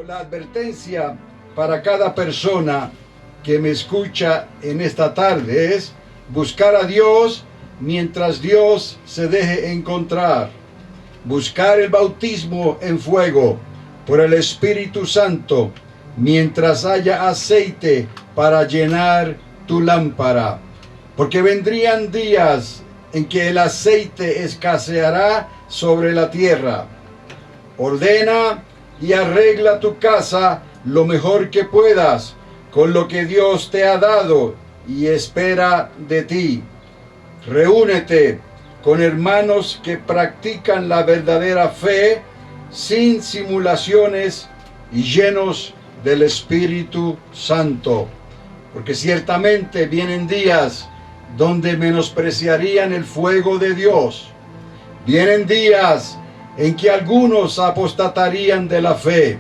la advertencia para cada persona que me escucha en esta tarde es buscar a Dios mientras Dios se deje encontrar. Buscar el bautismo en fuego por el Espíritu Santo mientras haya aceite para llenar tu lámpara. Porque vendrían días en que el aceite escaseará sobre la tierra. Ordena y arregla tu casa lo mejor que puedas con lo que Dios te ha dado y espera de ti. Reúnete con hermanos que practican la verdadera fe sin simulaciones y llenos del Espíritu Santo. Porque ciertamente vienen días donde menospreciarían el fuego de Dios. Vienen días en que algunos apostatarían de la fe,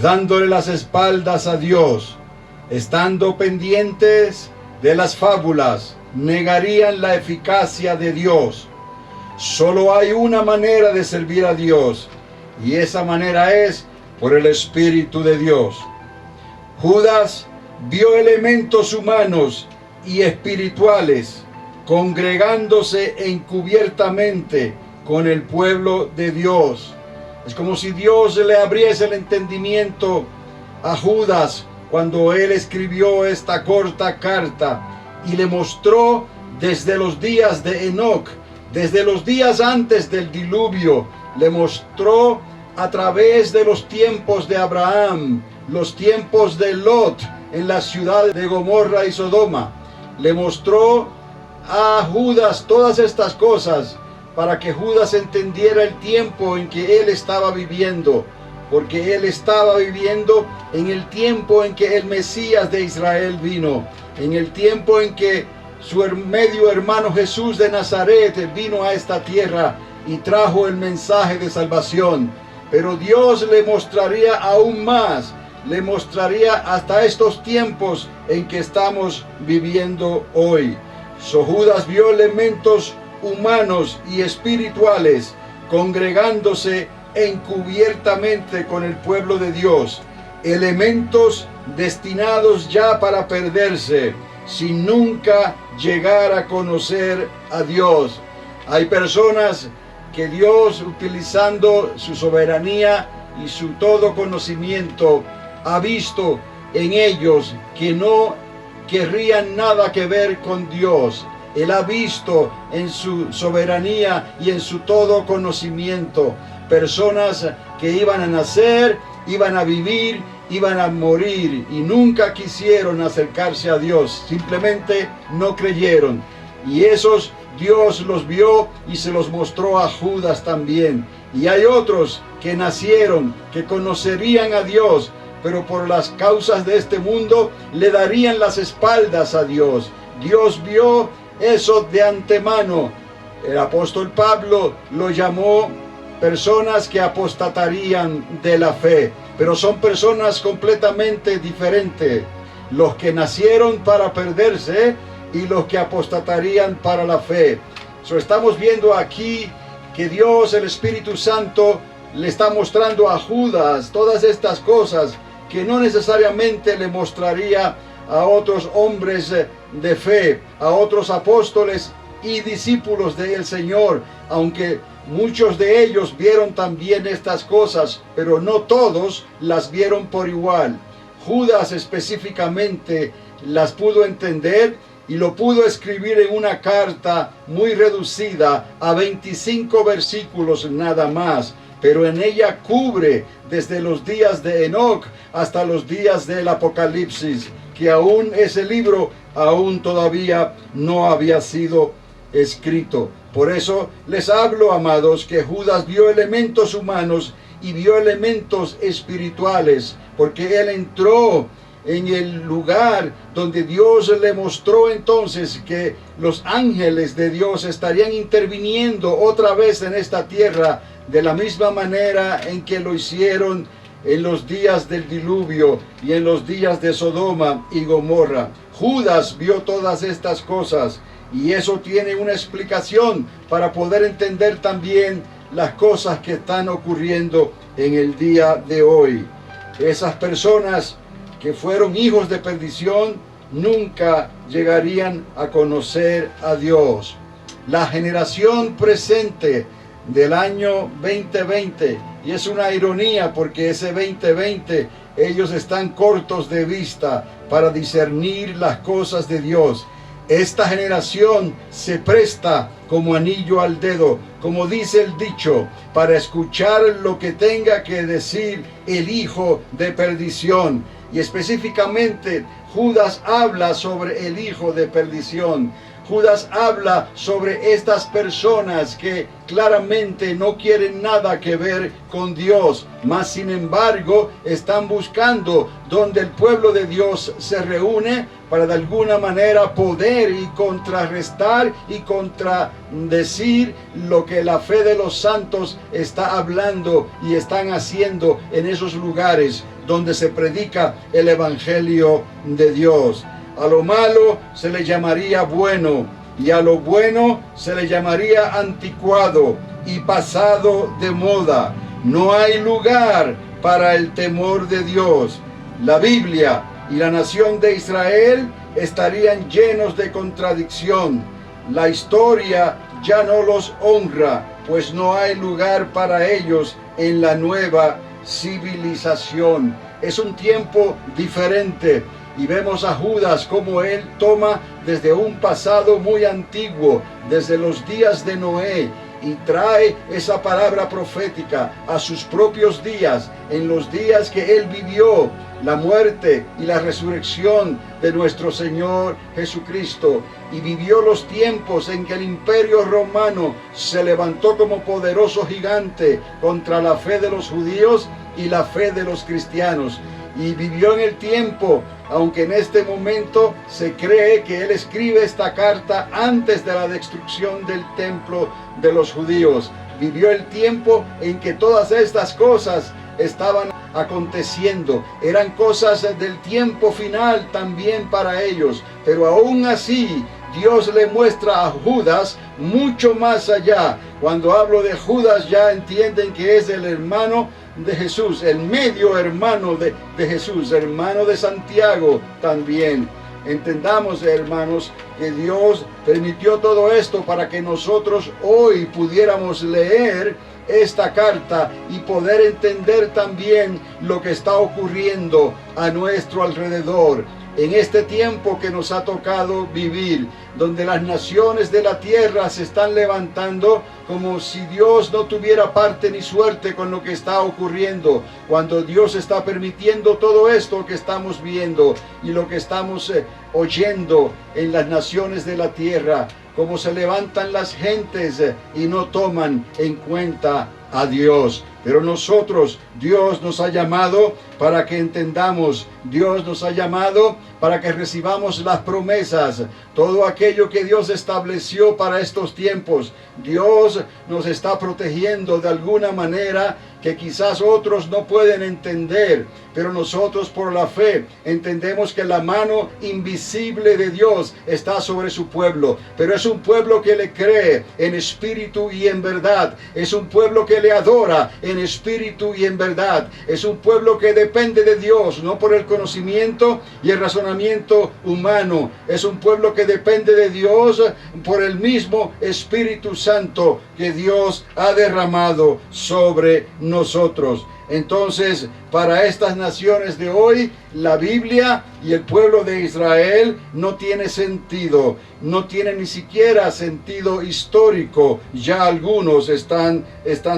dándole las espaldas a Dios, estando pendientes de las fábulas, negarían la eficacia de Dios. Solo hay una manera de servir a Dios, y esa manera es por el Espíritu de Dios. Judas vio elementos humanos y espirituales congregándose encubiertamente con el pueblo de Dios. Es como si Dios le abriese el entendimiento a Judas cuando él escribió esta corta carta y le mostró desde los días de Enoc, desde los días antes del diluvio, le mostró a través de los tiempos de Abraham, los tiempos de Lot en la ciudad de Gomorra y Sodoma. Le mostró a Judas todas estas cosas para que Judas entendiera el tiempo en que él estaba viviendo, porque él estaba viviendo en el tiempo en que el Mesías de Israel vino, en el tiempo en que su medio hermano Jesús de Nazaret vino a esta tierra y trajo el mensaje de salvación. Pero Dios le mostraría aún más, le mostraría hasta estos tiempos en que estamos viviendo hoy. Judas vio elementos humanos y espirituales congregándose encubiertamente con el pueblo de Dios, elementos destinados ya para perderse sin nunca llegar a conocer a Dios. Hay personas que Dios, utilizando su soberanía y su todo conocimiento, ha visto en ellos que no querrían nada que ver con Dios. Él ha visto en su soberanía y en su todo conocimiento personas que iban a nacer, iban a vivir, iban a morir y nunca quisieron acercarse a Dios, simplemente no creyeron. Y esos Dios los vio y se los mostró a Judas también. Y hay otros que nacieron, que conocerían a Dios, pero por las causas de este mundo le darían las espaldas a Dios. Dios vio eso de antemano. El apóstol Pablo lo llamó personas que apostatarían de la fe, pero son personas completamente diferentes. Los que nacieron para perderse y los que apostatarían para la fe. Estamos viendo aquí que Dios, el Espíritu Santo, le está mostrando a Judas todas estas cosas que no necesariamente le mostraría a otros hombres de fe, a otros apóstoles y discípulos del Señor, aunque muchos de ellos vieron también estas cosas, pero no todos las vieron por igual. Judas específicamente las pudo entender y lo pudo escribir en una carta muy reducida a 25 versículos nada más, pero en ella cubre desde los días de Enoc hasta los días del Apocalipsis, que aún ese libro aún todavía no había sido escrito. Por eso les hablo, amados, que Judas vio elementos humanos y vio elementos espirituales, porque él entró en el lugar donde Dios le mostró entonces que los ángeles de Dios estarían interviniendo otra vez en esta tierra de la misma manera en que lo hicieron en los días del diluvio y en los días de Sodoma y Gomorra. Judas vio todas estas cosas y eso tiene una explicación para poder entender también las cosas que están ocurriendo en el día de hoy. Esas personas que fueron hijos de perdición nunca llegarían a conocer a Dios. La generación presente del año 2020, y es una ironía porque ese 2020 ellos están cortos de vista para discernir las cosas de Dios. Esta generación se presta como anillo al dedo, como dice el dicho, para escuchar lo que tenga que decir el hijo de perdición. Y específicamente Judas habla sobre el hijo de perdición. Judas habla sobre estas personas que claramente no quieren nada que ver con Dios, mas sin embargo están buscando donde el pueblo de Dios se reúne para de alguna manera poder y contrarrestar y contradecir lo que la fe de los santos está hablando y están haciendo en esos lugares donde se predica el evangelio de Dios. A lo malo se le llamaría bueno, y a lo bueno se le llamaría anticuado y pasado de moda. No hay lugar para el temor de Dios. La Biblia y la nación de Israel estarían llenos de contradicción. La historia ya no los honra, pues no hay lugar para ellos en la nueva civilización. Es un tiempo diferente. Y vemos a Judas como él toma desde un pasado muy antiguo, desde los días de Noé, y trae esa palabra profética a sus propios días, en los días que él vivió la muerte y la resurrección de nuestro Señor Jesucristo, y vivió los tiempos en que el imperio romano se levantó como poderoso gigante contra la fe de los judíos y la fe de los cristianos. Y vivió en el tiempo, aunque en este momento se cree que él escribe esta carta antes de la destrucción del templo de los judíos. Vivió el tiempo en que todas estas cosas estaban aconteciendo. Eran cosas del tiempo final también para ellos. Pero aún así, Dios le muestra a Judas mucho más allá. Cuando hablo de Judas ya entienden que es el hermano de Jesús, el medio hermano de Jesús, hermano de Santiago también. Entendamos, hermanos, que Dios permitió todo esto para que nosotros hoy pudiéramos leer esta carta y poder entender también lo que está ocurriendo a nuestro alrededor. En este tiempo que nos ha tocado vivir, donde las naciones de la tierra se están levantando como si Dios no tuviera parte ni suerte con lo que está ocurriendo, cuando Dios está permitiendo todo esto que estamos viendo y lo que estamos oyendo en las naciones de la tierra, como se levantan las gentes y no toman en cuenta a Dios. Pero nosotros, Dios nos ha llamado para que entendamos, Dios nos ha llamado para que recibamos las promesas, todo aquello que Dios estableció para estos tiempos. Dios nos está protegiendo de alguna manera que quizás otros no pueden entender, pero nosotros por la fe entendemos que la mano invisible de Dios está sobre su pueblo, pero es un pueblo que le cree en espíritu y en verdad, es un pueblo que le adora en espíritu y en verdad, es un pueblo que depende de Dios, no por el conocimiento y el razonamiento humano, es un pueblo que depende de Dios por el mismo Espíritu Santo que Dios ha derramado sobre nosotros. Entonces, para estas naciones de hoy, la Biblia y el pueblo de Israel no tiene sentido, no tiene ni siquiera sentido histórico. Ya algunos están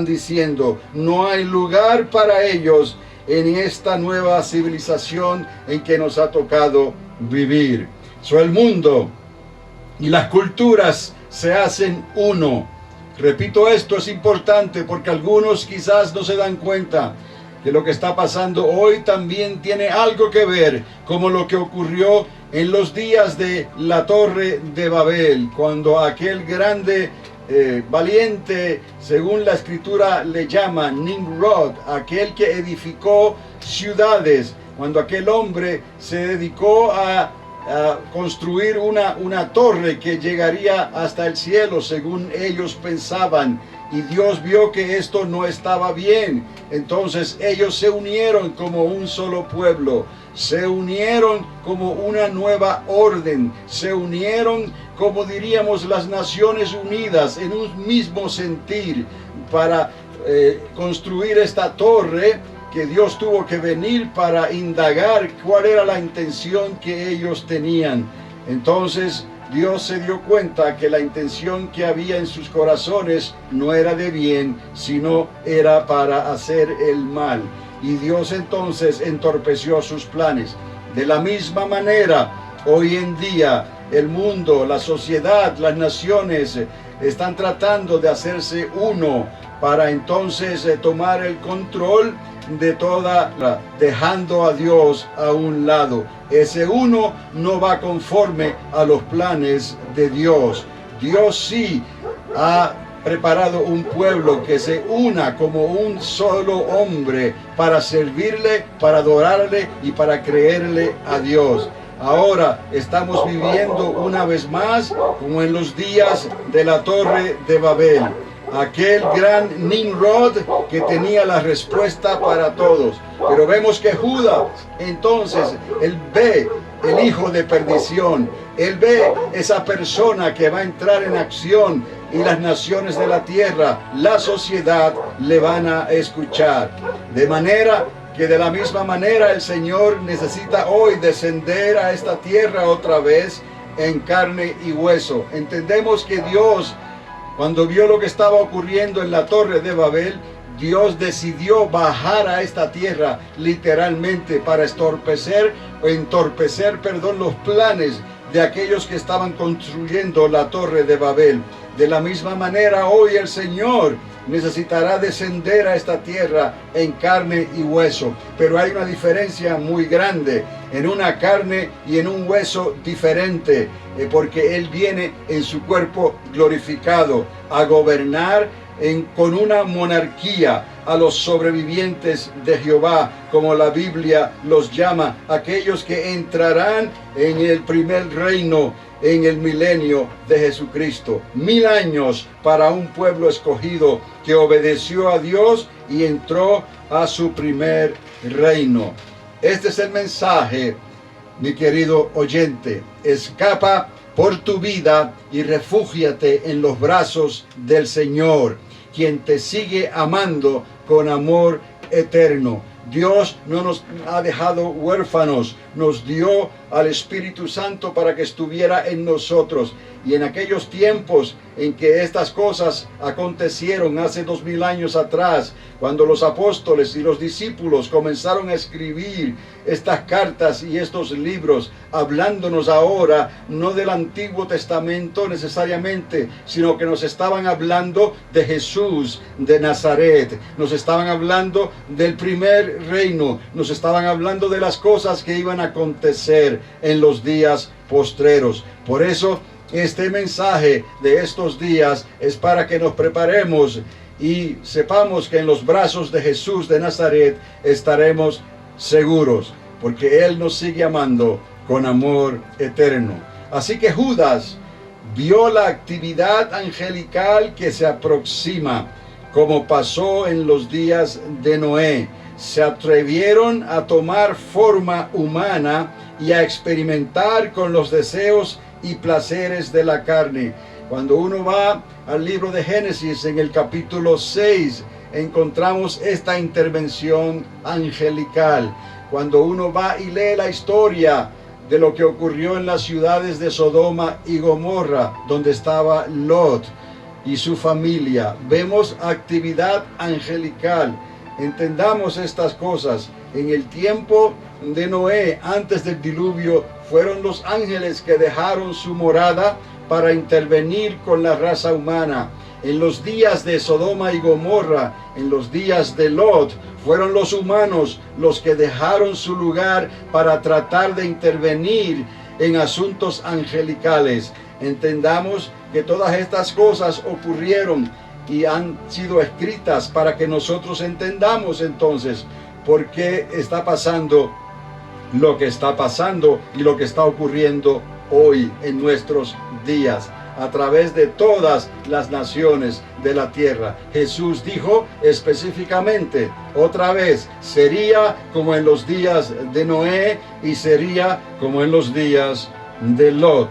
diciendo, no hay lugar para ellos en esta nueva civilización en que nos ha tocado vivir. El mundo y las culturas se hacen uno. Repito, esto es importante porque algunos quizás no se dan cuenta que lo que está pasando hoy también tiene algo que ver como lo que ocurrió en los días de la Torre de Babel, cuando aquel grande valiente, según la escritura le llama Nimrod, aquel que edificó ciudades, cuando aquel hombre se dedicó a construir una torre que llegaría hasta el cielo, según ellos pensaban, y Dios vio que esto no estaba bien. Entonces ellos se unieron como un solo pueblo, se unieron como una nueva orden, se unieron como diríamos las Naciones Unidas en un mismo sentir para construir esta torre que Dios tuvo que venir para indagar cuál era la intención que ellos tenían. Entonces Dios se dio cuenta que la intención que había en sus corazones no era de bien, sino era para hacer el mal. Y Dios entonces entorpeció sus planes. De la misma manera, hoy en día, el mundo, la sociedad, las naciones están tratando de hacerse uno para entonces tomar el control de toda, dejando a Dios a un lado. Ese uno no va conforme a los planes de Dios. Dios sí ha preparado un pueblo que se una como un solo hombre para servirle, para adorarle y para creerle a Dios. Ahora estamos viviendo una vez más como en los días de la Torre de Babel. Aquel gran Nimrod que tenía la respuesta para todos. Pero vemos que Judas, entonces, él ve el hijo de perdición. Él ve esa persona que va a entrar en acción y las naciones de la tierra, la sociedad, le van a escuchar. De manera que de la misma manera el Señor necesita hoy descender a esta tierra otra vez en carne y hueso. Entendemos que Dios, cuando vio lo que estaba ocurriendo en la Torre de Babel, Dios decidió bajar a esta tierra literalmente para entorpecer los planes de aquellos que estaban construyendo la Torre de Babel. De la misma manera hoy el Señor necesitará descender a esta tierra en carne y hueso. Pero hay una diferencia muy grande en una carne y en un hueso diferente, porque Él viene en su cuerpo glorificado a gobernar con una monarquía a los sobrevivientes de Jehová, como la Biblia los llama, aquellos que entrarán en el primer reino en el milenio de Jesucristo. 1000 años para un pueblo escogido que obedeció a Dios y entró a su primer reino. Este es el mensaje, mi querido oyente. Escapa por tu vida y refúgiate en los brazos del Señor, quien te sigue amando con amor eterno. Dios no nos ha dejado huérfanos, nos dio al Espíritu Santo para que estuviera en nosotros. Y en aquellos tiempos en que estas cosas acontecieron hace 2000 años atrás, cuando los apóstoles y los discípulos comenzaron a escribir estas cartas y estos libros, hablándonos ahora no del Antiguo Testamento necesariamente, sino que nos estaban hablando de Jesús de Nazaret, nos estaban hablando del primer reino, nos estaban hablando de las cosas que iban a acontecer en los días postreros. Por eso este mensaje de estos días es para que nos preparemos y sepamos que en los brazos de Jesús de Nazaret estaremos seguros, porque Él nos sigue amando con amor eterno. Así que Judas vio la actividad angelical que se aproxima, como pasó en los días de Noé. Se atrevieron a tomar forma humana y a experimentar con los deseos y placeres de la carne. Cuando uno va al libro de Génesis, en el capítulo 6, encontramos esta intervención angelical. Cuando uno va y lee la historia de lo que ocurrió en las ciudades de Sodoma y Gomorra, donde estaba Lot y su familia, vemos actividad angelical. Entendamos estas cosas. En el tiempo de Noé, antes del diluvio, fueron los ángeles que dejaron su morada para intervenir con la raza humana. En los días de Sodoma y Gomorra, en los días de Lot, fueron los humanos los que dejaron su lugar para tratar de intervenir en asuntos angelicales. Entendamos que todas estas cosas ocurrieron y han sido escritas para que nosotros entendamos entonces por qué está pasando lo que está pasando y lo que está ocurriendo hoy en nuestros días. a través de todas las naciones de la tierra. Jesús dijo específicamente, otra vez, sería como en los días de Noé y sería como en los días de Lot.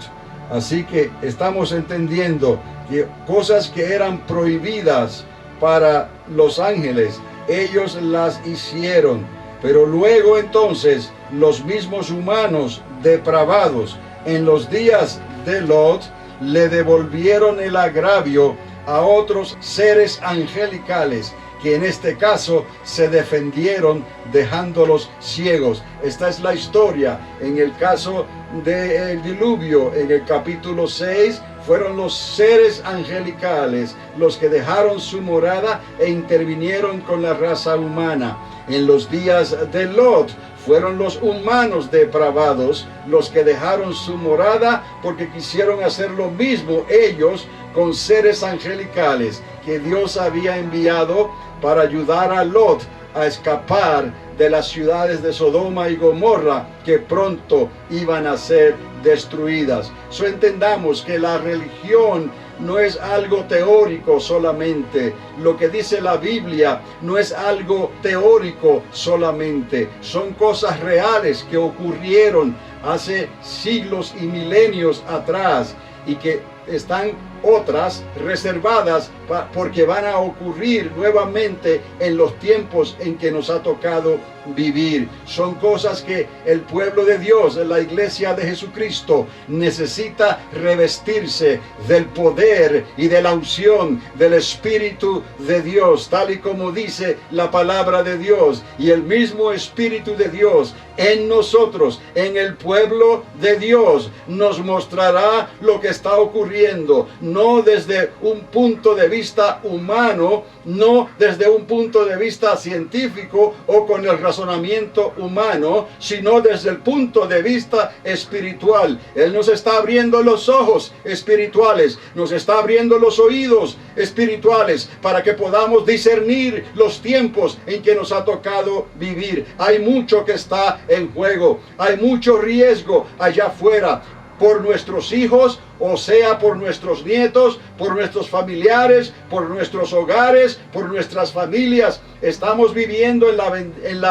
Así que estamos entendiendo que cosas que eran prohibidas para los ángeles, ellos las hicieron. Pero luego entonces los mismos humanos depravados en los días de Lot le devolvieron el agravio a otros seres angelicales que en este caso se defendieron dejándolos ciegos. Esta es la historia. En el caso del diluvio, en el capítulo 6, fueron los seres angelicales los que dejaron su morada e intervinieron con la raza humana. En los días de Lot, fueron los humanos depravados los que dejaron su morada porque quisieron hacer lo mismo ellos con seres angelicales que Dios había enviado para ayudar a Lot a escapar de las ciudades de Sodoma y Gomorra que pronto iban a ser destruidas. Entendamos que la religión no es algo teórico solamente. Lo que dice la Biblia no es algo teórico solamente. Son cosas reales que ocurrieron hace siglos y milenios atrás y que están otras reservadas porque van a ocurrir nuevamente en los tiempos en que nos ha tocado vivir. Son cosas que el pueblo de Dios, la iglesia de Jesucristo, necesita revestirse del poder y de la unción del Espíritu de Dios, tal y como dice la palabra de Dios. Y el mismo Espíritu de Dios en nosotros, en el pueblo de Dios, nos mostrará lo que está ocurriendo, no desde un punto de vista humano, no desde un punto de vista científico o con el razonamiento humano, sino desde el punto de vista espiritual. Él nos está abriendo los ojos espirituales, nos está abriendo los oídos espirituales para que podamos discernir los tiempos en que nos ha tocado vivir. Hay mucho que está en juego, hay mucho riesgo allá afuera por nuestros hijos, o sea por nuestros nietos, por nuestros familiares, por nuestros hogares, por nuestras familias. Estamos viviendo en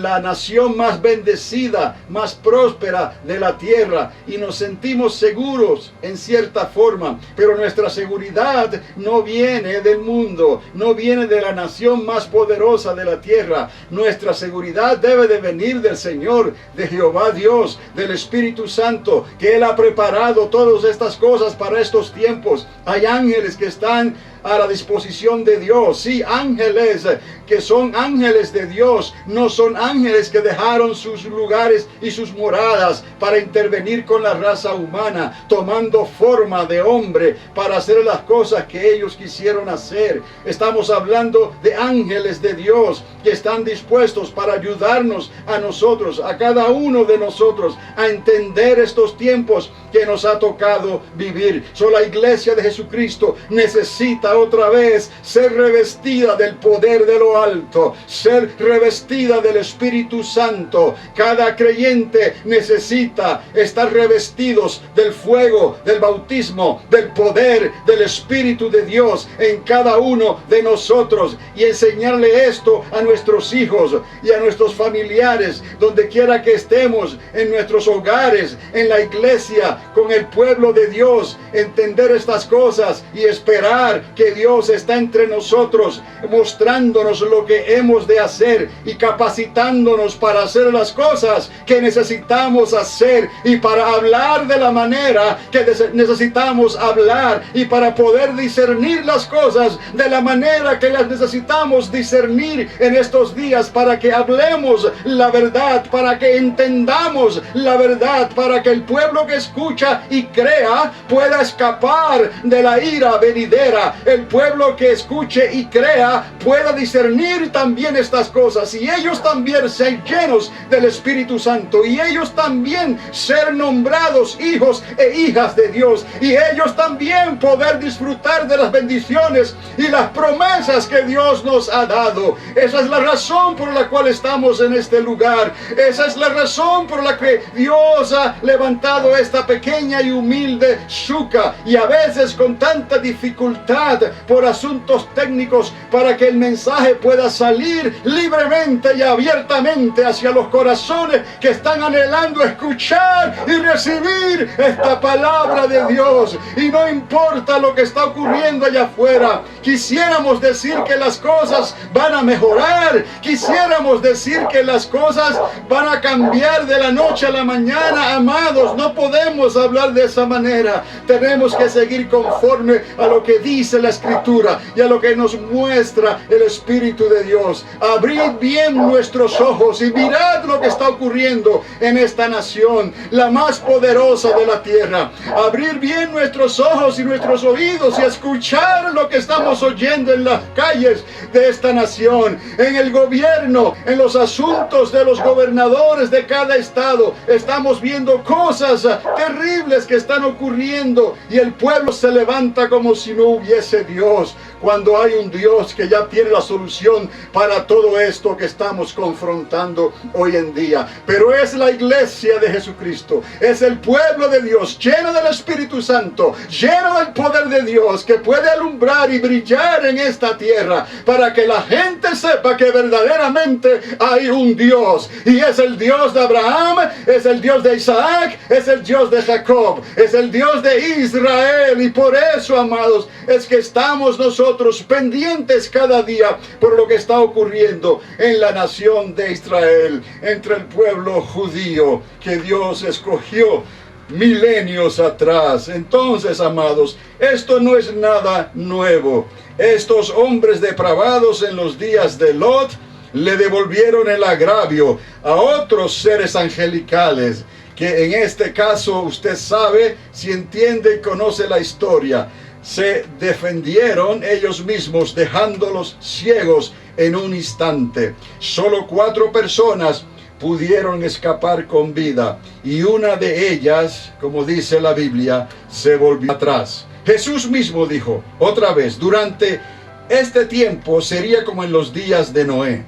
la nación más bendecida, más próspera de la tierra y nos sentimos seguros en cierta forma, pero nuestra seguridad no viene del mundo, no viene de la nación más poderosa de la tierra. Nuestra seguridad debe de venir del Señor, de Jehová Dios, del Espíritu Santo, que Él ha preparado todas estas cosas para estos tiempos. Hay ángeles que están a la disposición de Dios. Sí, ángeles que son ángeles de Dios, no son ángeles que dejaron sus lugares y sus moradas para intervenir con la raza humana, tomando forma de hombre para hacer las cosas que ellos quisieron hacer. Estamos hablando de ángeles de Dios que están dispuestos para ayudarnos a nosotros, a cada uno de nosotros, a entender estos tiempos que nos ha tocado vivir. La iglesia de Jesucristo necesita otra vez ser revestida del poder de lo alto, ser revestida del Espíritu Santo. Cada creyente necesita estar revestidos del fuego, del bautismo, del poder del Espíritu de Dios en cada uno de nosotros y enseñarle esto a nuestros hijos y a nuestros familiares, donde quiera que estemos, en nuestros hogares, en la iglesia, con el pueblo de Dios. Entender estas cosas y esperar que Dios está entre nosotros, mostrándonos lo que hemos de hacer y capacitándonos para hacer las cosas que necesitamos hacer y para hablar de la manera que necesitamos hablar y para poder discernir las cosas de la manera que las necesitamos discernir en estos días, para que hablemos la verdad, para que entendamos la verdad, para que el pueblo que escucha y crea pueda escapar de la ira venidera. el pueblo que escuche y crea pueda discernir también estas cosas, y ellos también ser llenos del Espíritu Santo, y ellos también ser nombrados hijos e hijas de Dios, y ellos también poder disfrutar de las bendiciones y las promesas que Dios nos ha dado. Esa es la razón por la cual estamos en este lugar. Esa es la razón por la que Dios ha levantado esta pequeña y humilde Sukkah, y a veces con tanta dificultad por asuntos técnicos, para que el mensaje pueda salir libremente y abiertamente hacia los corazones que están anhelando escuchar y recibir esta palabra de Dios. Y no importa lo que está ocurriendo allá afuera, quisiéramos decir que las cosas van a mejorar, quisiéramos decir que las cosas van a cambiar de la noche a la mañana. Amados, no podemos hablar de esa manera. Tenemos que seguir conforme a lo que dice la Escritura y a lo que nos muestra el Espíritu de Dios. Abrid bien nuestros ojos y mirad lo que está ocurriendo en esta nación, la más poderosa de la tierra. Abrir bien nuestros ojos y nuestros oídos y escuchar lo que estamos oyendo en las calles de esta nación, en el gobierno, en los asuntos de los gobernadores de cada estado. Estamos viendo cosas terribles que están ocurriendo, y el pueblo se levanta como si no hubiese Dios, cuando hay un Dios que ya tiene la solución para todo esto que estamos confrontando hoy en día. Pero es la iglesia de Jesucristo, es el pueblo de Dios, lleno del Espíritu Santo, lleno del poder de Dios, que puede alumbrar y brillar en esta tierra, para que la gente sepa que verdaderamente hay un Dios, y es el Dios de Abraham, es el Dios de Isaac, es el Dios de Jacob, es el Dios de Israel. Y por eso, amados, es que estamos nosotros pendientes cada día por lo que está ocurriendo en la nación de Israel, entre el pueblo judío que Dios escogió milenios atrás. Entonces, amados, esto no es nada nuevo. Estos hombres depravados en los días de Lot le devolvieron el agravio a otros seres angelicales, que en este caso, usted sabe, si entiende y conoce la historia, se defendieron ellos mismos, dejándolos ciegos en un instante. Solo 4 personas pudieron escapar con vida, y una de ellas, como dice la Biblia, se volvió atrás. Jesús mismo dijo otra vez: durante este tiempo sería como en los días de Noé,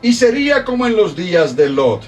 y sería como en los días de Lot.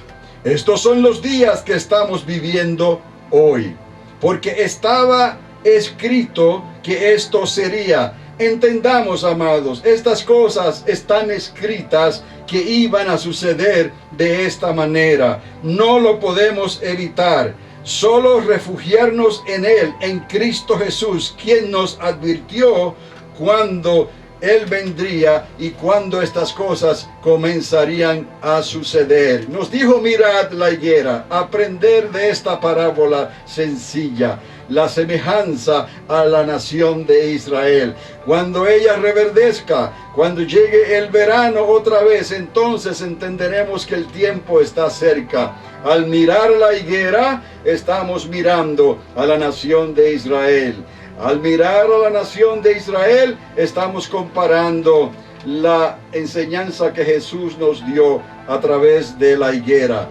Estos son los días que estamos viviendo hoy, porque estaba escrito que esto sería. Entendamos, amados, estas cosas están escritas que iban a suceder de esta manera. No lo podemos evitar. Solo refugiarnos en Él, en Cristo Jesús, quien nos advirtió cuando Él vendría y cuando estas cosas comenzarían a suceder. Nos dijo: mirad la higuera, aprender de esta parábola sencilla, la semejanza a la nación de Israel. Cuando ella reverdezca, cuando llegue el verano otra vez, entonces entenderemos que el tiempo está cerca. Al mirar la higuera, estamos mirando a la nación de Israel. Al mirar a la nación de Israel, estamos comparando la enseñanza que Jesús nos dio a través de la higuera.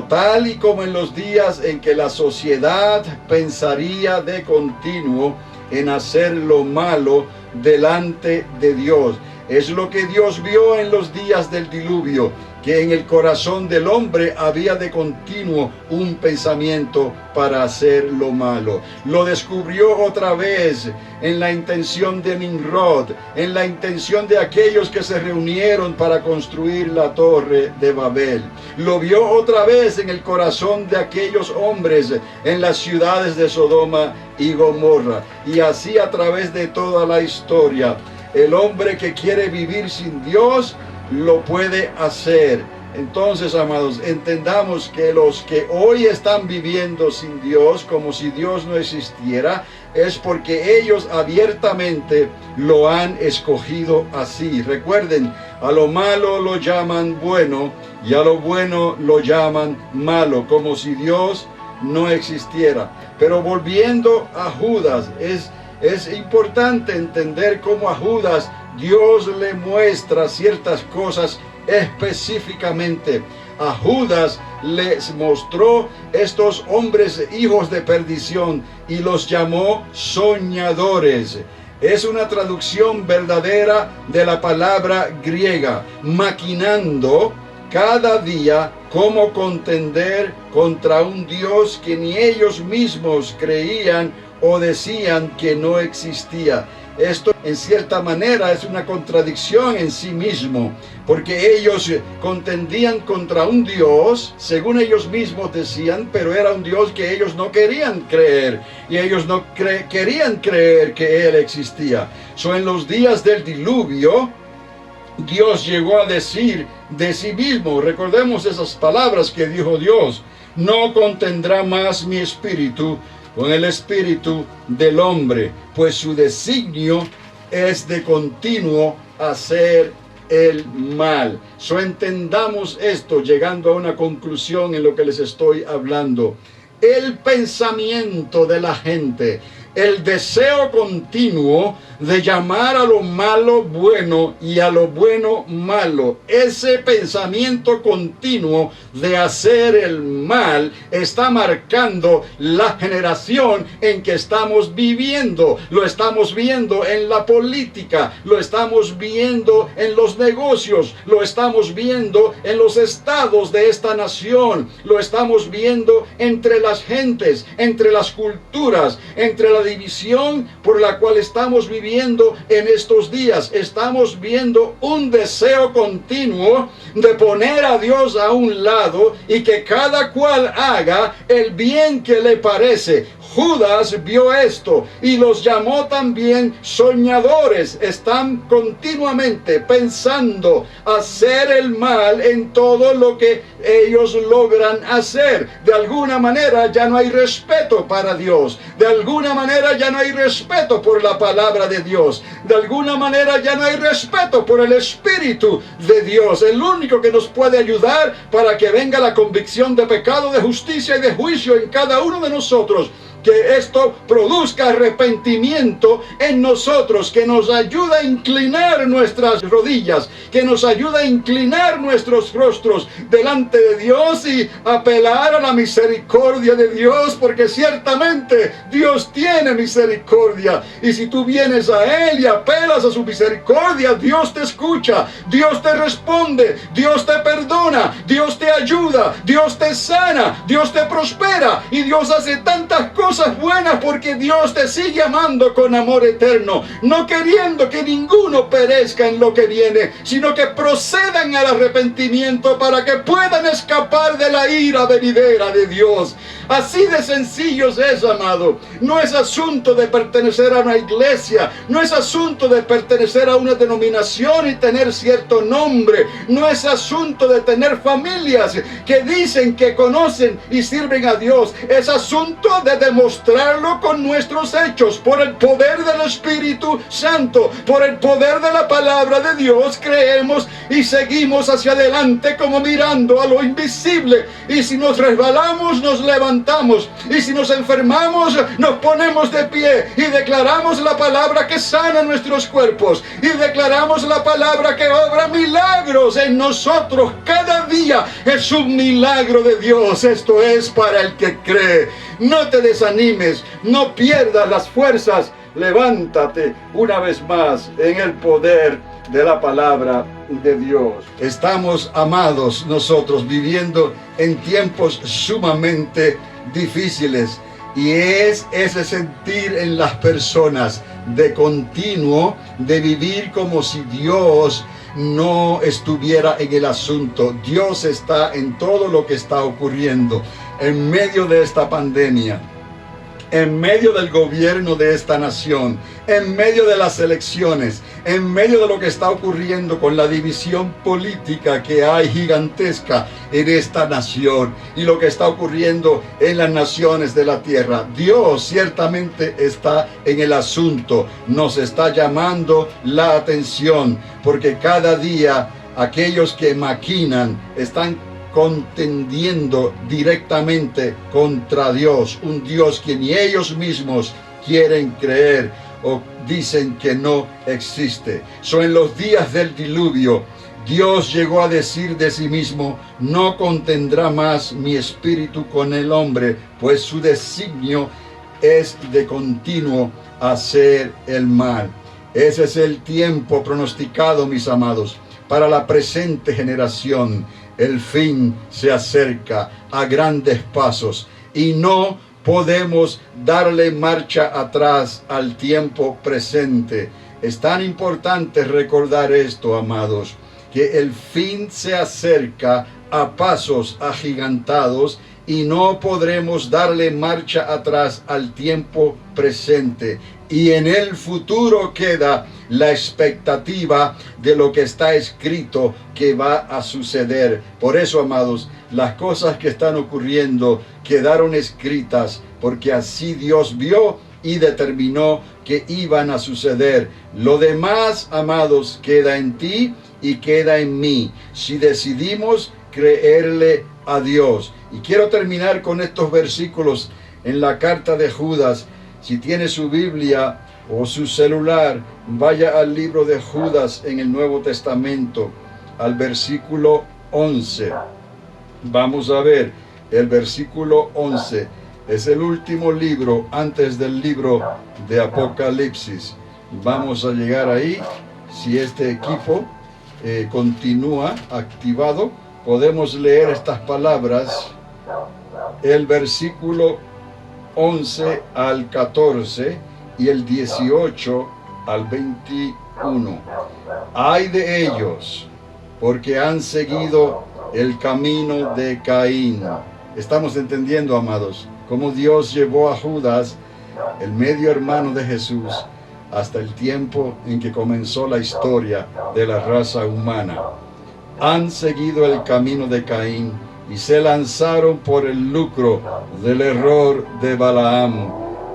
Tal y como en los días en que la sociedad pensaría de continuo en hacer lo malo delante de Dios. Es lo que Dios vio en los días del diluvio, que en el corazón del hombre había de continuo un pensamiento para hacer lo malo. Lo descubrió otra vez en la intención de Nimrod, en la intención de aquellos que se reunieron para construir la torre de Babel. Lo vio otra vez en el corazón de aquellos hombres en las ciudades de Sodoma y Gomorra. Y así a través de toda la historia, el hombre que quiere vivir sin Dios lo puede hacer. Entonces, amados, entendamos que los que hoy están viviendo sin Dios, como si Dios no existiera, es porque ellos abiertamente lo han escogido así. Recuerden, a lo malo lo llaman bueno y a lo bueno lo llaman malo, como si Dios no existiera. Pero volviendo a Judas, es Es importante entender cómo a Judas Dios le muestra ciertas cosas específicamente. A Judas les mostró estos hombres hijos de perdición y los llamó soñadores. Es una traducción verdadera de la palabra griega, maquinando cada día cómo contender contra un Dios que ni ellos mismos creían o decían que no existía. Esto en cierta manera es una contradicción en sí mismo, porque ellos contendían contra un Dios, según ellos mismos decían, pero era un Dios que ellos no querían creer, y ellos no querían creer que Él existía. En los días del diluvio, Dios llegó a decir de sí mismo, recordemos esas palabras que dijo Dios: no contendrá más mi espíritu con el espíritu del hombre, pues su designio es de continuo hacer el mal. Entendamos esto, llegando a una conclusión en lo que les estoy hablando. El pensamiento de la gente, el deseo continuo de llamar a lo malo bueno y a lo bueno malo, ese pensamiento continuo de hacer el mal está marcando la generación en que estamos viviendo. Lo estamos viendo en la política, lo estamos viendo en los negocios, lo estamos viendo en los estados de esta nación, lo estamos viendo entre las gentes, entre las culturas, entre la división por la cual estamos viviendo en estos días. Estamos viendo un deseo continuo de poner a Dios a un lado y que cada cual haga el bien que le parece. Judas vio esto y los llamó también soñadores. Están continuamente pensando hacer el mal en todo lo que ellos logran hacer. De alguna manera ya no hay respeto para Dios. De alguna manera ya no hay respeto por la palabra de Dios. De alguna manera ya no hay respeto por el Espíritu de Dios, el único que nos puede ayudar para que venga la convicción de pecado, de justicia y de juicio en cada uno de nosotros. Que esto produzca arrepentimiento en nosotros, que nos ayuda a inclinar nuestras rodillas, que nos ayuda a inclinar nuestros rostros delante de Dios y apelar a la misericordia de Dios, porque ciertamente Dios tiene misericordia, y si tú vienes a Él y apelas a su misericordia, Dios te escucha, Dios te responde, Dios te perdona, Dios te ayuda, Dios te sana, Dios te prospera, y Dios hace tantas cosas buenas porque Dios te sigue amando con amor eterno, no queriendo que ninguno perezca en lo que viene, sino que procedan al arrepentimiento para que puedan escapar de la ira venidera de Dios. Así de sencillo es, amado. No es asunto de pertenecer a una iglesia, no es asunto de pertenecer a una denominación y tener cierto nombre, no es asunto de tener familias que dicen que conocen y sirven a Dios. Es asunto de demostrarlo con nuestros hechos, por el poder del Espíritu Santo, por el poder de la palabra de Dios. Creemos y seguimos hacia adelante como mirando a lo invisible, y si nos resbalamos nos levantamos, y si nos enfermamos nos ponemos de pie y declaramos la palabra que sana nuestros cuerpos, y declaramos la palabra que obra milagros en nosotros. Cada día es un milagro de Dios. Esto es para el que cree. No te desanimes, no pierdas las fuerzas, levántate una vez más en el poder de la palabra de Dios. Estamos, amados, nosotros viviendo en tiempos sumamente difíciles, y es ese sentir en las personas de continuo de vivir como si Dios no estuviera en el asunto. Dios está en todo lo que está ocurriendo en medio de esta pandemia, en medio del gobierno de esta nación, en medio de las elecciones, en medio de lo que está ocurriendo con la división política que hay gigantesca en esta nación y lo que está ocurriendo en las naciones de la tierra. Dios ciertamente está en el asunto, nos está llamando la atención, porque cada día aquellos que maquinan están contendiendo directamente contra Dios, un Dios que ni ellos mismos quieren creer. o dicen que no existe. En los días del diluvio, Dios llegó a decir de sí mismo: no contendrá más mi espíritu con el hombre, pues su designio es de continuo hacer el mal. Ese es el tiempo pronosticado, mis amados, para la presente generación. El fin se acerca a grandes pasos y no podemos darle marcha atrás al tiempo presente. Es tan importante recordar esto, amados, que el fin se acerca a pasos agigantados y no podremos darle marcha atrás al tiempo presente. Y en el futuro queda la expectativa de lo que está escrito que va a suceder. Por eso, amados, las cosas que están ocurriendo quedaron escritas porque así Dios vio y determinó que iban a suceder. Lo demás, amados, queda en ti y queda en mí, si decidimos creerle a Dios. Y quiero terminar con estos versículos en la carta de Judas. Si tiene su Biblia o su celular, vaya al libro de Judas en el Nuevo Testamento, al versículo 11. Vamos a ver, el versículo 11 es el último libro antes del libro de Apocalipsis. Vamos a llegar ahí. Si este equipo continúa activado, podemos leer estas palabras, el versículo 11 al 14 y el 18 al 21. Ay de ellos, porque han seguido el camino de Caín. Estamos entendiendo, amados, cómo Dios llevó a Judas, el medio hermano de Jesús, hasta el tiempo en que comenzó la historia de la raza humana. Han seguido el camino de Caín y se lanzaron por el lucro del error de Balaam.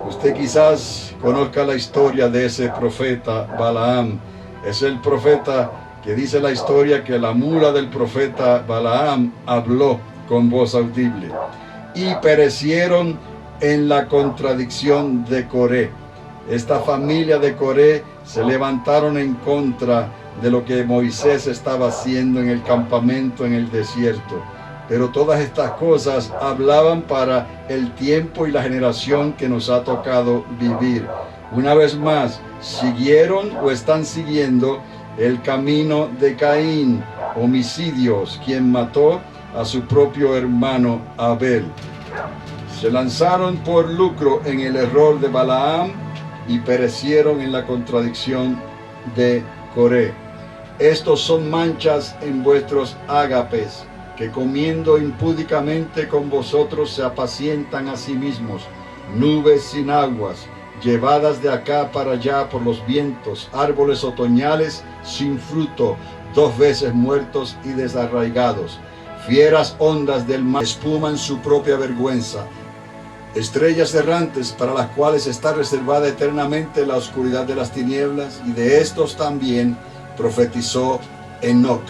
Usted quizás conozca la historia de ese profeta Balaam. Es el profeta que dice la historia que la mula del profeta Balaam habló con voz audible. Y perecieron en la contradicción de Coré. Esta familia de Coré se levantaron en contra de lo que Moisés estaba haciendo en el campamento en el desierto. Pero todas estas cosas hablaban para el tiempo y la generación que nos ha tocado vivir. Una vez más, siguieron o están siguiendo el camino de Caín, homicidios, quien mató a su propio hermano Abel. Se lanzaron por lucro en el error de Balaam y perecieron en la contradicción de Coré. Estos son manchas en vuestros ágapes, que comiendo impúdicamente con vosotros se apacientan a sí mismos, nubes sin aguas, llevadas de acá para allá por los vientos, árboles otoñales sin fruto, 2 veces muertos y desarraigados, fieras ondas del mar espuman su propia vergüenza, estrellas errantes para las cuales está reservada eternamente la oscuridad de las tinieblas, y de estos también profetizó Enoc,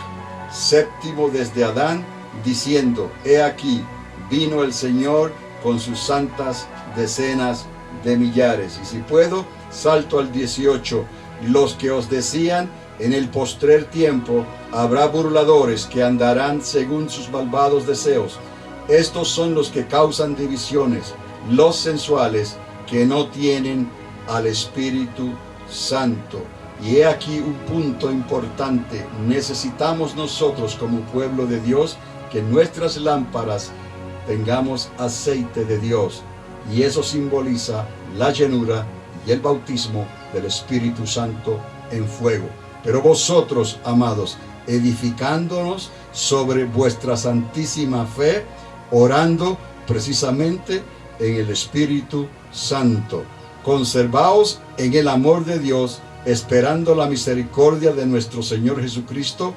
séptimo desde Adán, diciendo: he aquí, vino el Señor con sus santas decenas de millares. Y si puedo, salto al 18. Los que os decían: en el postrer tiempo habrá burladores que andarán según sus malvados deseos. Estos son los que causan divisiones, los sensuales que no tienen al Espíritu Santo. Y he aquí un punto importante. Necesitamos nosotros como pueblo de Dios que en nuestras lámparas tengamos aceite de Dios. Y eso simboliza la llenura y el bautismo del Espíritu Santo en fuego. Pero vosotros, amados, edificándonos sobre vuestra santísima fe, orando precisamente en el Espíritu Santo. Conservaos en el amor de Dios, esperando la misericordia de nuestro Señor Jesucristo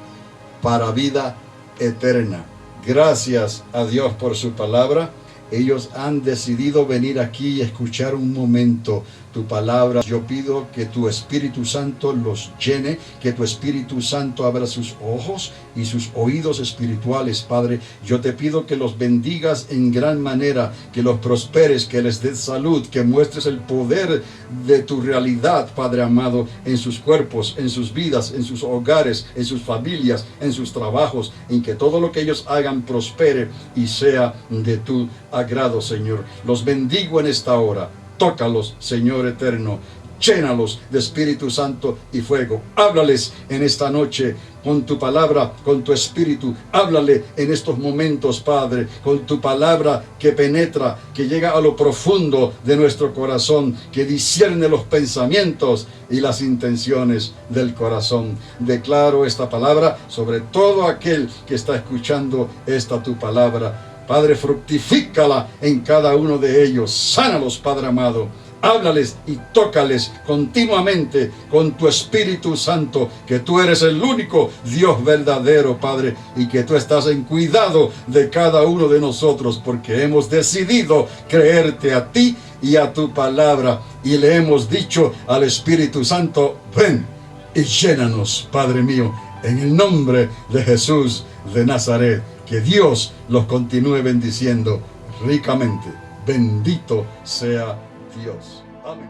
para vida eterna. Gracias a Dios por su palabra. Ellos han decidido venir aquí y escuchar un momento tu palabra. Yo pido que tu Espíritu Santo los llene, que tu Espíritu Santo abra sus ojos y sus oídos espirituales, Padre. Yo te pido que los bendigas en gran manera, que los prosperes, que les des salud, que muestres el poder de tu realidad, Padre amado, en sus cuerpos, en sus vidas, en sus hogares, en sus familias, en sus trabajos, en que todo lo que ellos hagan prospere y sea de tu agrado, Señor. Los bendigo en esta hora. Tócalos, Señor eterno. Llénalos de Espíritu Santo y fuego. Háblales en esta noche con tu palabra, con tu Espíritu. Háblale en estos momentos, Padre, con tu palabra que penetra, que llega a lo profundo de nuestro corazón, que discierne los pensamientos y las intenciones del corazón. Declaro esta palabra sobre todo aquel que está escuchando esta tu palabra. Padre, fructifícala en cada uno de ellos. Sánalos, Padre amado. Háblales y tócales continuamente con tu Espíritu Santo, que tú eres el único Dios verdadero, Padre, y que tú estás en cuidado de cada uno de nosotros, porque hemos decidido creerte a ti y a tu palabra, y le hemos dicho al Espíritu Santo: ven y llénanos, Padre mío, en el nombre de Jesús de Nazaret. Que Dios los continúe bendiciendo ricamente. Bendito sea Dios. Amén.